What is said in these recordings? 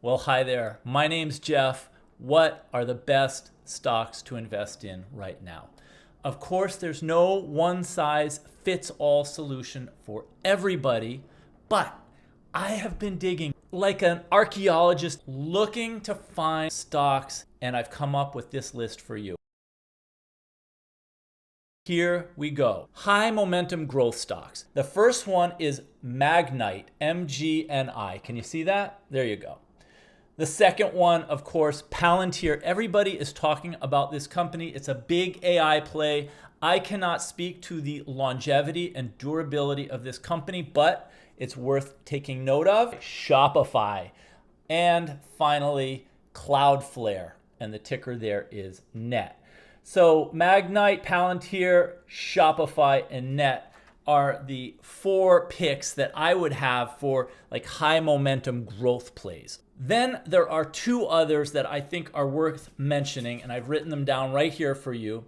Well, hi there. My name's Jeff. What are the best stocks to invest in right now? Of course, there's no one size fits all solution for everybody, but I have been digging like an archaeologist looking to find stocks, and I've come up with this list for you. Here we go. High momentum growth stocks. The first one is Magnite, MGNI. Can you see that? There you go. The second one, of course, Palantir. Everybody is talking about this company. It's a big AI play. I cannot speak to the longevity and durability of this company, but it's worth taking note of. Shopify. And finally, Cloudflare. And the ticker there is NET. So Magnite, Palantir, Shopify, and NET are the four picks that I would have for like high momentum growth plays. Then there are two others that I think are worth mentioning, and I've written them down right here for you.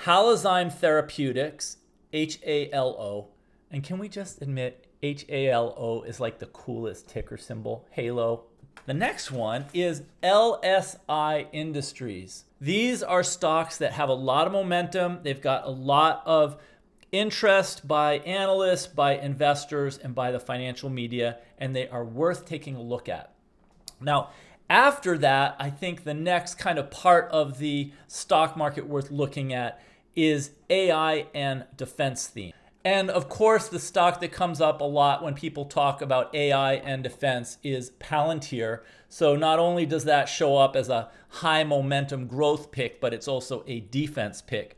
Halozyme Therapeutics, HALO. And can we just admit HALO is like the coolest ticker symbol, Halo. The next one is LSI Industries. These are stocks that have a lot of momentum. They've got a lot of interest by analysts, by investors, and by the financial media, and they are worth taking a look at. Now, after that, I think the next kind of part of the stock market worth looking at is AI and defense theme. And of course, the stock that comes up a lot when people talk about AI and defense is Palantir. So not only does that show up as a high momentum growth pick, but it's also a defense pick.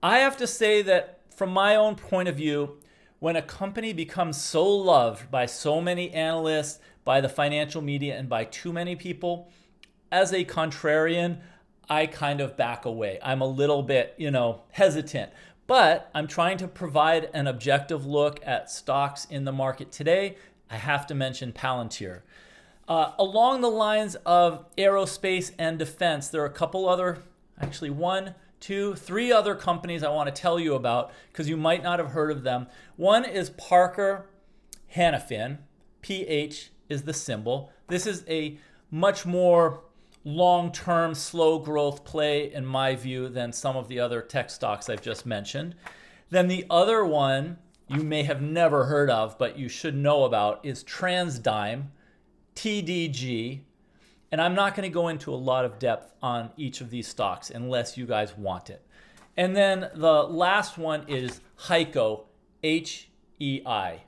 I have to say that from my own point of view, when a company becomes so loved by so many analysts, by the financial media, and by too many people, as a contrarian, I kind of back away. I'm a little bit, hesitant. But I'm trying to provide an objective look at stocks in the market today. I have to mention Palantir. Along the lines of aerospace and defense, there are a couple other, actually 1, 2, 3 other companies I want to tell you about because you might not have heard of them. One is Parker Hannifin. PH is the symbol. This is a much more long-term, slow growth play, in my view, than some of the other tech stocks I've just mentioned. Then the other one you may have never heard of, but you should know about, is TransDigm, TDG. And I'm not going to go into a lot of depth on each of these stocks unless you guys want it. And then the last one is HEICO, HEI.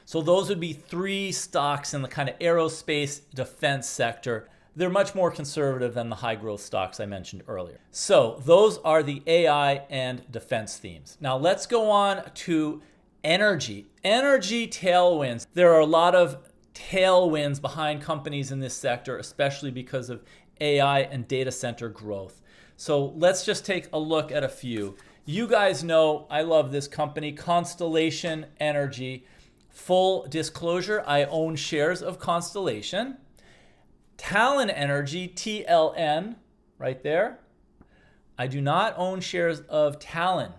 So those would be 3 stocks in the kind of aerospace defense sector. They're much more conservative than the high growth stocks I mentioned earlier. So those are the AI and defense themes. Now let's go on to energy. Energy tailwinds. There are a lot of tailwinds behind companies in this sector, especially because of AI and data center growth. So let's just take a look at a few. You guys know I love this company, Constellation Energy. Full disclosure, I own shares of Constellation. Talon Energy, TLN, right there. I do not own shares of Talon.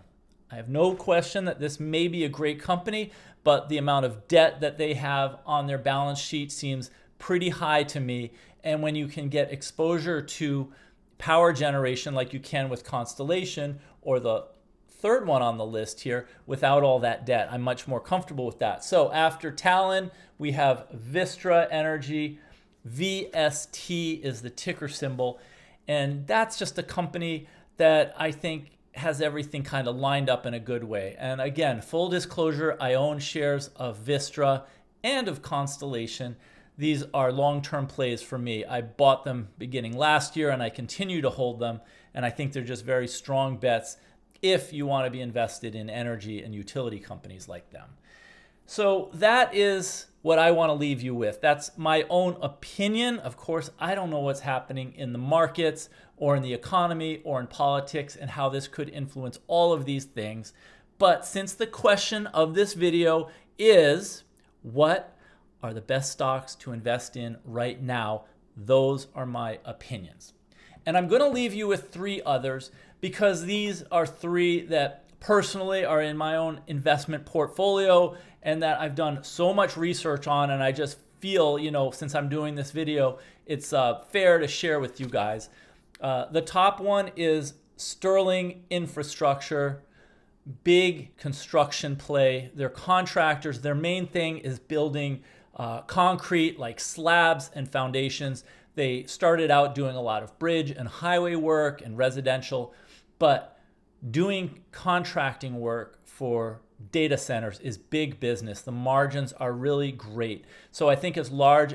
I have no question that this may be a great company, but the amount of debt that they have on their balance sheet seems pretty high to me. And when you can get exposure to power generation like you can with Constellation, or the third one on the list here, without all that debt, I'm much more comfortable with that. So after Talon, we have Vistra Energy. VST is the ticker symbol, and that's just a company that I think has everything kind of lined up in a good way. And again, full disclosure, I own shares of Vistra and of Constellation. These are long-term plays for me. I bought them beginning last year and I continue to hold them, and I think they're just very strong bets if you want to be invested in energy and utility companies like them. So that is what I want to leave you with. That's my own opinion. Of course, I don't know what's happening in the markets or in the economy or in politics and how this could influence all of these things. But since the question of this video is, what are the best stocks to invest in right now? Those are my opinions. And I'm going to leave you with 3 others because these are 3 that personally are in my own investment portfolio and that I've done so much research on, and I just feel, since I'm doing this video, it's fair to share with you guys. The top one is Sterling Infrastructure, big construction play. They're contractors. Their main thing is building concrete, like slabs and foundations. They started out doing a lot of bridge and highway work and residential, but doing contracting work for data centers is big business. The margins are really great. So I think as long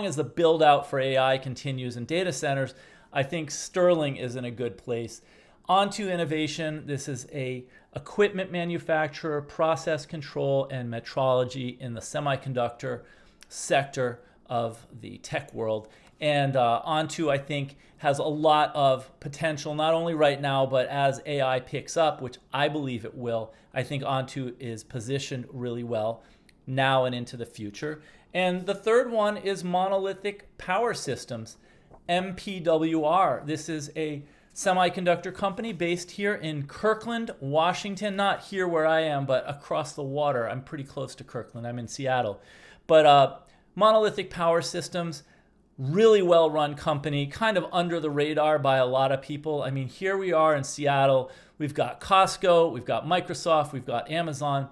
as the build out for AI continues in data centers, I think Sterling is in a good place. Onto Innovation. This is a equipment manufacturer, process control, and metrology in the semiconductor sector of the tech world. And Onto, I think, has a lot of potential, not only right now, but as AI picks up, which I believe it will. I think Onto is positioned really well now and into the future. And the third one is Monolithic Power Systems, MPWR. This is a semiconductor company based here in Kirkland, Washington. Not here where I am, but across the water. I'm pretty close to Kirkland. I'm in Seattle. But Monolithic Power Systems, really well-run company, kind of under the radar by a lot of people. I mean, here we are in Seattle. We've got Costco, we've got Microsoft, we've got Amazon.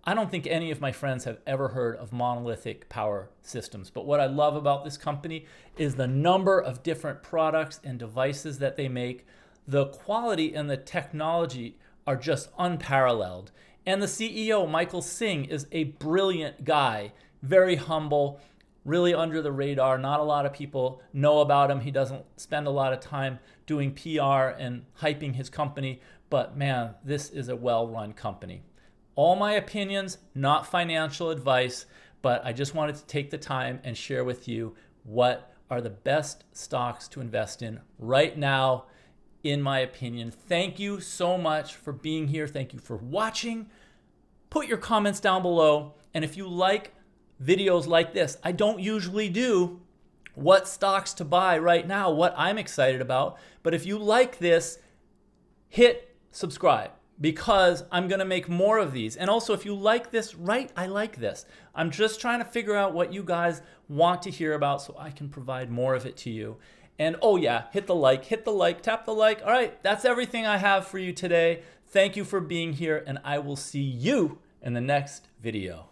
I don't think any of my friends have ever heard of Monolithic Power Systems. But what I love about this company is the number of different products and devices that they make. The quality and the technology are just unparalleled. And the CEO, Michael Singh, is a brilliant guy, very humble, really under the radar. Not a lot of people know about him. He doesn't spend a lot of time doing PR and hyping his company. But man, this is a well-run company. All my opinions, not financial advice, but I just wanted to take the time and share with you what are the best stocks to invest in right now, in my opinion. Thank you so much for being here. Thank you for watching. Put your comments down below. And if you like videos like this, I don't usually do what stocks to buy right now, what I'm excited about. But if you like this, hit subscribe, because I'm going to make more of these. And also, if you like this, I like this. I'm just trying to figure out what you guys want to hear about so I can provide more of it to you. And oh yeah, hit the like, tap the like. All right, that's everything I have for you today. Thank you for being here, and I will see you in the next video.